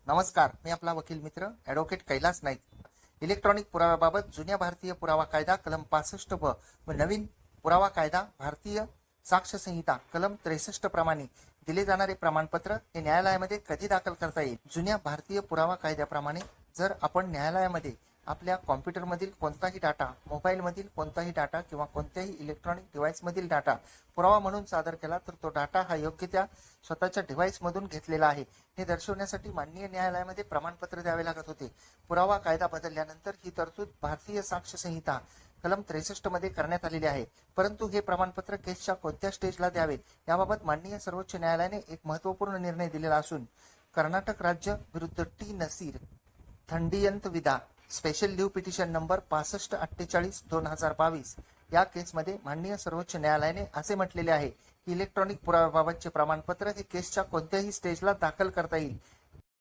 नमस्कार, मी आपला वकील मित्र ॲडव्होकेट कैलास नाईक. इलेक्ट्रॉनिक पुराव्याबाबत जुन्या भारतीय पुरावा कायदा कलम 65 व नवीन पुरावा कायदा भारतीय साक्ष संहिता कलम 63 प्रमाणे दिले जाणारे प्रमाणपत्र हे न्यायालयामध्ये कधी दाखल करता येईल? जुन्या भारतीय पुरावा कायद्याप्रमाणे जर आपण न्यायालयामध्ये आपल्या कॉम्प्युटरमधील कोणताही डाटा, मोबाईलमधील कोणताही डाटा किंवा कोणत्याही इलेक्ट्रॉनिक डिव्हाइसमधील डाटा पुरावा म्हणून सादर केला तर तो डाटा हा योग्य त्या स्वतःच्या डिव्हाइसमधून घेतलेला आहे हे दर्शवण्यासाठी माननीय न्यायालयामध्ये प्रमाणपत्र द्यावे लागत होते. पुरावा कायदा बदलल्यानंतर ही तरतूद भारतीय साक्ष संहिता कलम 63 मध्ये करण्यात आलेली आहे. परंतु हे प्रमाणपत्र केसच्या कोणत्या स्टेजला द्यावेत याबाबत माननीय सर्वोच्च न्यायालयाने एक महत्त्वपूर्ण निर्णय दिलेला असून कर्नाटक राज्य विरुद्ध टी नसीर थंडियंत विदा स्पेशल लीव्ह पिटिशन नंबर 6548/2022 या केसमध्ये माननीय सर्वोच्च न्यायालयाने असे म्हटलेले आहे की इलेक्ट्रॉनिक पुराव्याबाबतचे प्रमाणपत्र हे केसच्या कोणत्याही स्टेजला दाखल करता येईल.